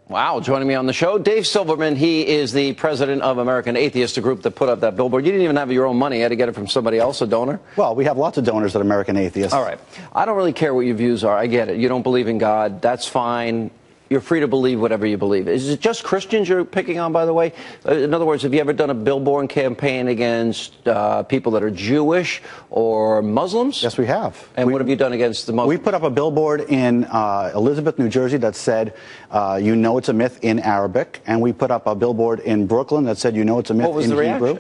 Wow, joining me on the show, Dave Silverman. He is the president of American Atheist, a group that put up that billboard. You didn't even have your own money. You had to get it from somebody else, a donor? Well, we have lots of donors at American Atheist. All right. I don't really care what your views are. I get it. You don't believe in God. That's fine. You're free to believe whatever you believe. Is it just Christians you're picking on, by the way? In other words, have you ever done a billboard campaign against people that are Jewish or Muslims? Yes, we have. And what have you done against the Muslims? We put up a billboard in Elizabeth, New Jersey that said, you know it's a myth in Arabic. And we put up a billboard in Brooklyn that said, you know it's a myth in Hebrew. Reaction?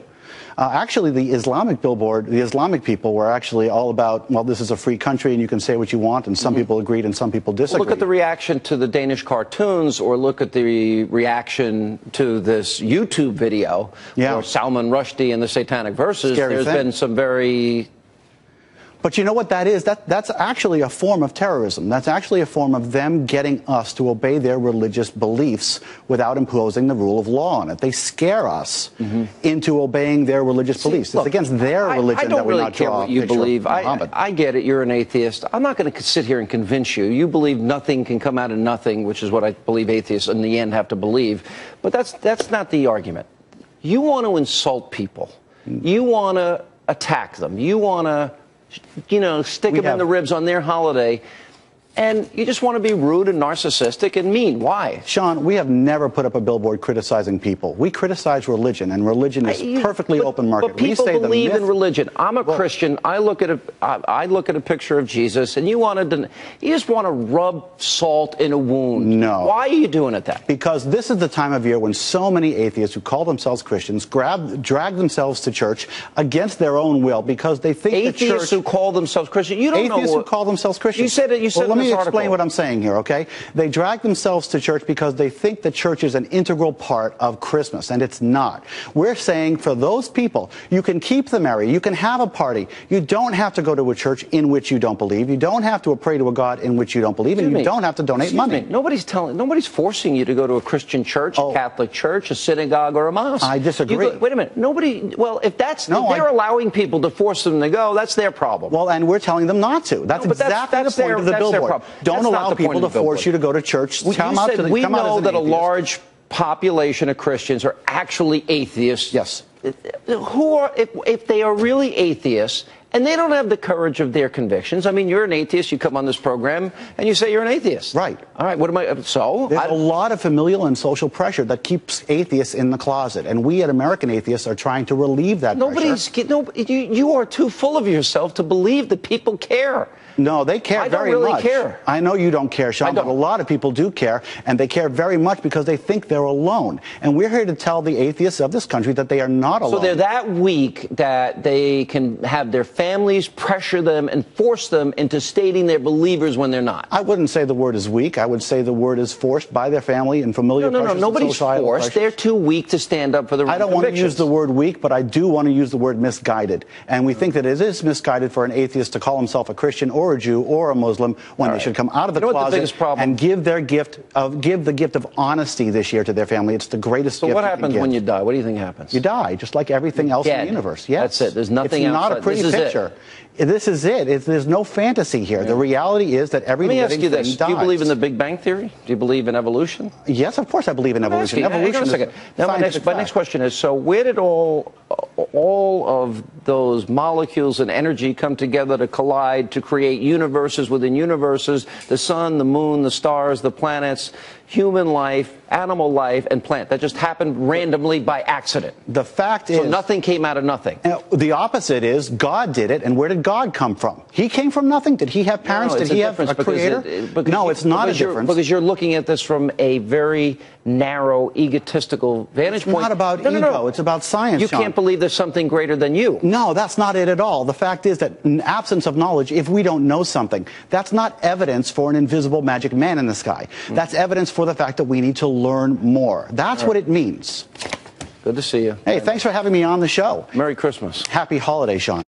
Actually, the Islamic billboard, the Islamic people were actually all about, well, this is a free country and you can say what you want, and some people agreed and some people disagreed. Well, look at the reaction to the Danish cartoons, or look at the reaction to this YouTube video for Salman Rushdie and the Satanic Verses. There's been some very... But you know what that is? That's actually a form of terrorism. That's actually a form of them getting us to obey their religious beliefs without imposing the rule of law on it. They scare us into obeying their religious beliefs. It's against their religion that we're not care what you believe. I get it. You're an atheist. I'm not going to sit here and convince you. You believe nothing can come out of nothing, which is what I believe atheists in the end have to believe. But that's not the argument. You want to insult people. You want to attack them. You want to, you know, stick them in the ribs on their holiday, and you just want to be rude and narcissistic and mean. Why? Sean, we have never put up a billboard criticizing people. We criticize religion, and religion is perfectly open market. But people believe in religion. I'm a Christian. I look at a picture of Jesus, and you just want to rub salt in a wound. No. Why are you doing it then? Because this is the time of year when so many atheists who call themselves Christians drag themselves to church against their own will because they think atheists who call themselves Christians. You don't know atheists who call themselves Christians. You said it. You said. Well, let me explain what I'm saying here, okay? They drag themselves to church because they think that church is an integral part of Christmas, and it's not. We're saying for those people, you can keep the merry, you can have a party. You don't have to go to a church in which you don't believe. You don't have to pray to a God in which you don't believe, and you don't have to donate money. Nobody's forcing you to go to a Christian church, a Catholic church, a synagogue, or a mosque. I disagree. Wait a minute. Well, if they're allowing people to force them to go, that's their problem. Well, and we're telling them not to. That's exactly the point of the billboard. Don't allow people to force you to go to church. We know that a large population of Christians are actually atheists. Yes. If they are really atheists and they don't have the courage of their convictions. I mean, you're an atheist. You come on this program and you say you're an atheist. Right. All right. What am I? So there's a lot of familial and social pressure that keeps atheists in the closet, and we at American Atheists are trying to relieve that pressure. You are too full of yourself to believe that people care. No, they care very much. I don't really care. I know you don't care, Sean, but a lot of people do care, and they care very much because they think they're alone. And we're here to tell the atheists of this country that they are not alone. So they're that weak that they can have their families pressure them and force them into stating they're believers when they're not. I wouldn't say the word is weak. I would say the word is forced by their family and familiar pressures. No, nobody's forced. They're too weak to stand up for their I don't want to use the word weak, but I do want to use the word misguided. And we think that it is misguided for an atheist to call himself a Christian or a Jew or a Muslim when they should come out of the closet and give the gift of honesty this year to their family. It's the greatest gift. So what happens when you die? What do you think happens? You die, just like everything else in the universe. Yes. That's it. There's nothing else. It's not a pretty picture. This is it. There's no fantasy here. The reality is that every living thing dies. Do you believe in the Big Bang Theory? Do you believe in evolution? Yes, of course I believe in evolution. Evolution is now my next question is, so where did all of those molecules and energy come together to collide to create universes within universes, the sun, the moon, the stars, the planets, human life, animal life, and plant? That just happened randomly by accident. The fact is... So nothing came out of nothing. The opposite is God did it, and where did God come from? He came from nothing. Did he have parents? Did he have a creator? No, it's not a difference. Because you're looking at this from a very narrow, egotistical vantage point. It's not about ego. It's about science, You can't believe there's something greater than you. No, that's not it at all. The fact is that in absence of knowledge, if we don't know something, that's not evidence for an invisible magic man in the sky. That's evidence for the fact that we need to learn more. That's what it means. Good to see you. Hey, thanks for having me on the show. Merry Christmas. Happy holiday, Sean.